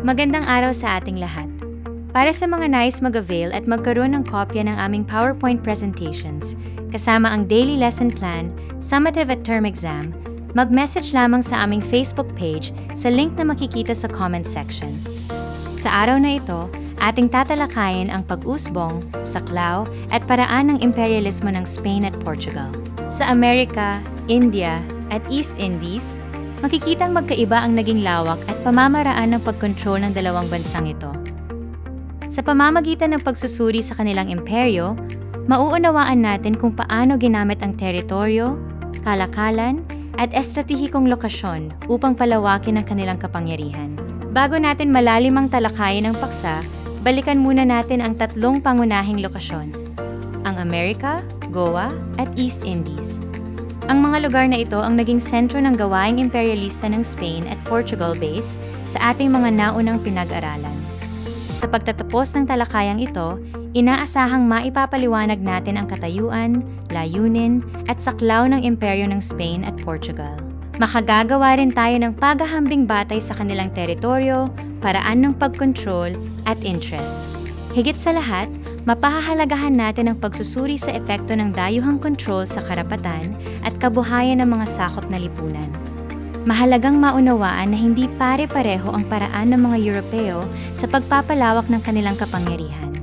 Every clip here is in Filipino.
Magandang araw sa ating lahat. Para sa mga nais mag-avail at magkaroon ng kopya ng aming PowerPoint presentations, kasama ang daily lesson plan, summative at term exam, mag-message lamang sa aming Facebook page sa link na makikita sa comment section. Sa araw na ito, ating tatalakayin ang pag-usbong, saklaw at paraan ng imperialismo ng Spain at Portugal. Sa Amerika, India at East Indies, makikitang magkaiba ang naging lawak at pamamaraan ng pagkontrol ng dalawang bansang ito. Sa pamamagitan ng pagsusuri sa kanilang imperyo, mauunawaan natin kung paano ginamit ang teritoryo, kalakalan, at estratehikong lokasyon upang palawakin ang kanilang kapangyarihan. Bago natin malalimang talakayin ang paksa, balikan muna natin ang tatlong pangunahing lokasyon: ang Amerika, Goa, at East Indies. Ang mga lugar na ito ang naging sentro ng gawaing imperialista ng Spain at Portugal base sa ating mga naunang pinag-aralan. Sa pagtatapos ng talakayang ito, inaasahang maipapaliwanag natin ang katayuan, layunin, at saklaw ng imperyo ng Spain at Portugal. Makagagawa rin tayo ng paghahambing batay sa kanilang teritoryo, paraan ng pagkontrol, at interest. Higit sa lahat, mapahahalagahan natin ang pagsusuri sa epekto ng dayuhang kontrol sa karapatan at kabuhayan ng mga sakop na lipunan. Mahalagang maunawaan na hindi pare-pareho ang paraan ng mga Europeo sa pagpapalawak ng kanilang kapangyarihan.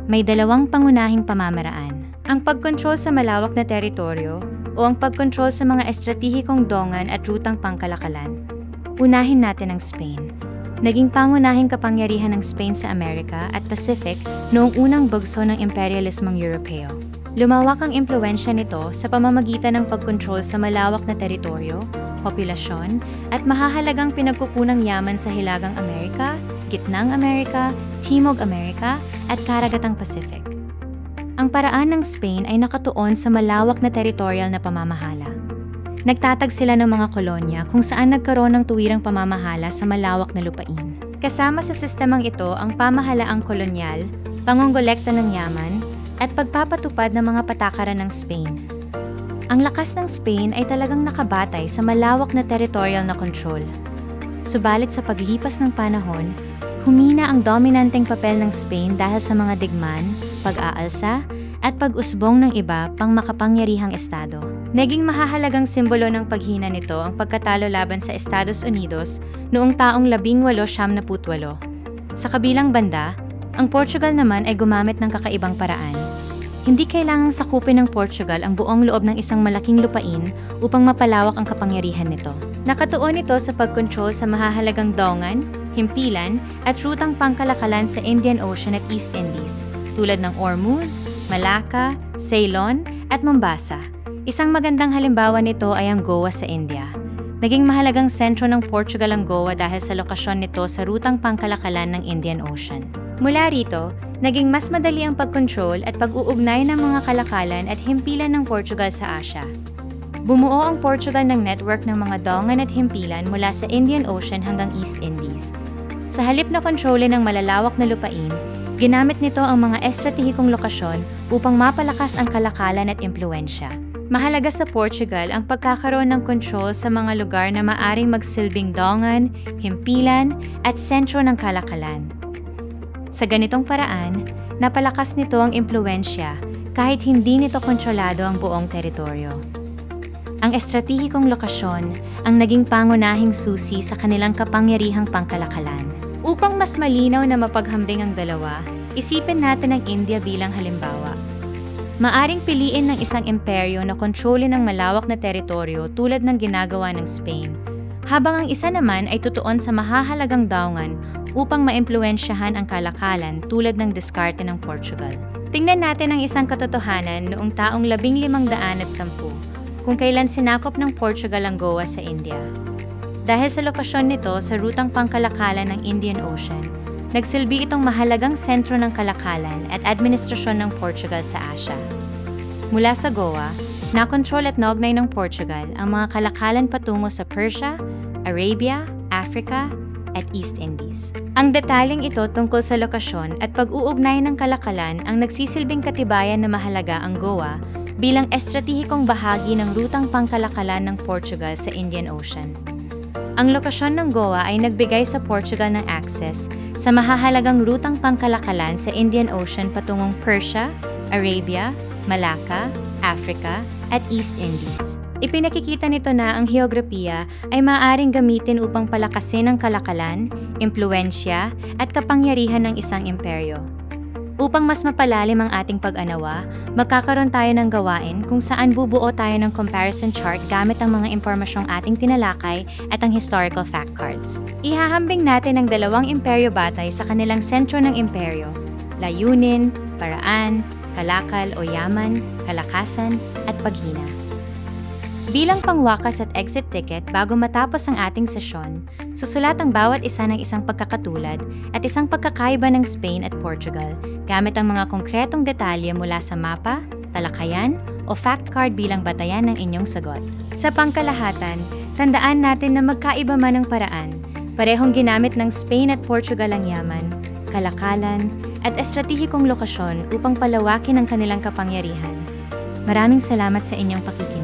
May dalawang pangunahing pamamaraan: ang pagkontrol sa malawak na teritoryo o ang pagkontrol sa mga estratehikong dongan at rutang pangkalakalan. Unahin natin ang Spain. Naging pangunahing kapangyarihan ng Spain sa Amerika at Pacific noong unang bugso ng imperialismong Europeo. Lumawak ang impluwensya nito sa pamamagitan ng pagkontrol sa malawak na teritoryo, populasyon, at mahahalagang pinagkukunang yaman sa Hilagang Amerika, Gitnang Amerika, Timog Amerika, at Karagatang Pacific. Ang paraan ng Spain ay nakatuon sa malawak na territorial na pamamahala. Nagtatag sila ng mga kolonya kung saan nagkaroon ng tuwirang pamamahala sa malawak na lupain. Kasama sa sistemang ito ang pamahalaang kolonyal, pangongolekta ng yaman, at pagpapatupad ng mga patakaran ng Spain. Ang lakas ng Spain ay talagang nakabatay sa malawak na territorial na control. Subalit sa paglipas ng panahon, humina ang dominanteng papel ng Spain dahil sa mga digmaan, pag-aalsa, at pag-usbong ng iba pang makapangyarihang estado. Naging mahahalagang simbolo ng paghina nito ang pagkatalo laban sa Estados Unidos noong taong 1898. Sa kabilang banda, ang Portugal naman ay gumamit ng kakaibang paraan. Hindi kailangang sakupin ng Portugal ang buong loob ng isang malaking lupain upang mapalawak ang kapangyarihan nito. Nakatuon ito sa pagkontrol sa mahahalagang dongan, himpilan, at rutang pangkalakalan sa Indian Ocean at East Indies, tulad ng Ormuz, Malacca, Ceylon, at Mombasa. Isang magandang halimbawa nito ay ang Goa sa India. Naging mahalagang sentro ng Portugal ang Goa dahil sa lokasyon nito sa rutang pangkalakalan ng Indian Ocean. Mula rito, naging mas madali ang pagkontrol at pag-uugnay ng mga kalakalan at himpilan ng Portugal sa Asya. Bumuo ang Portugal ng network ng mga dongan at himpilan mula sa Indian Ocean hanggang East Indies. Sa halip na kontrolin ng malalawak na lupain, ginamit nito ang mga estratehikong lokasyon upang mapalakas ang kalakalan at impluwensya. Mahalaga sa Portugal ang pagkakaroon ng kontrol sa mga lugar na maaring magsilbing dongan, himpilan, at sentro ng kalakalan. Sa ganitong paraan, napalakas nito ang impluwensya kahit hindi nito kontrolado ang buong teritoryo. Ang estratehikong lokasyon ang naging pangunahing susi sa kanilang kapangyarihang pangkalakalan. Upang mas malinaw na mapaghambing ang dalawa, isipin natin ang India bilang halimbawa. Maaring piliin ng isang imperyo na kontrolin ang malawak na teritoryo tulad ng ginagawa ng Spain, habang ang isa naman ay tutuon sa mahahalagang daungan upang maimpluwensyahan ang kalakalan tulad ng diskarte ng Portugal. Tingnan natin ang isang katotohanan noong taong 1510 kung kailan sinakop ng Portugal ang Goa sa India. Dahil sa lokasyon nito sa rutang pangkalakalan ng Indian Ocean, nagsilbi itong mahalagang sentro ng kalakalan at administrasyon ng Portugal sa Asya. Mula sa Goa, nakontrol at naugnay ng Portugal ang mga kalakalan patungo sa Persia, Arabia, Africa, at East Indies. Ang detalyeng ito tungkol sa lokasyon at pag-uugnay ng kalakalan ang nagsisilbing katibayan na mahalaga ang Goa bilang estratehikong bahagi ng rutang pangkalakalan ng Portugal sa Indian Ocean. Ang lokasyon ng Goa ay nagbigay sa Portugal ng access sa mahahalagang rutang pangkalakalan sa Indian Ocean patungong Persia, Arabia, Malacca, Africa, at East Indies. Ipinakikita nito na ang heograpiya ay maaaring gamitin upang palakasin ang kalakalan, impluensya, at kapangyarihan ng isang imperyo. Upang mas mapalalim ang ating pag-anawa, magkakaroon tayo ng gawain kung saan bubuo tayo ng comparison chart gamit ang mga impormasyong ating tinalakay at ang historical fact cards. Ihahambing natin ang dalawang imperyo batay sa kanilang sentro ng imperyo, layunin, paraan, kalakal o yaman, kalakasan, at paghina. Bilang pangwakas at exit ticket bago matapos ang ating sesyon, susulat ang bawat isa ng isang pagkakatulad at isang pagkakaiba ng Spain at Portugal gamit ang mga konkretong detalye mula sa mapa, talakayan, o fact card bilang batayan ng inyong sagot. Sa pangkalahatan, tandaan natin na magkaiba man ang paraan, parehong ginamit ng Spain at Portugal ang yaman, kalakalan, at estratehikong lokasyon upang palawakin ang kanilang kapangyarihan. Maraming salamat sa inyong pakikinig.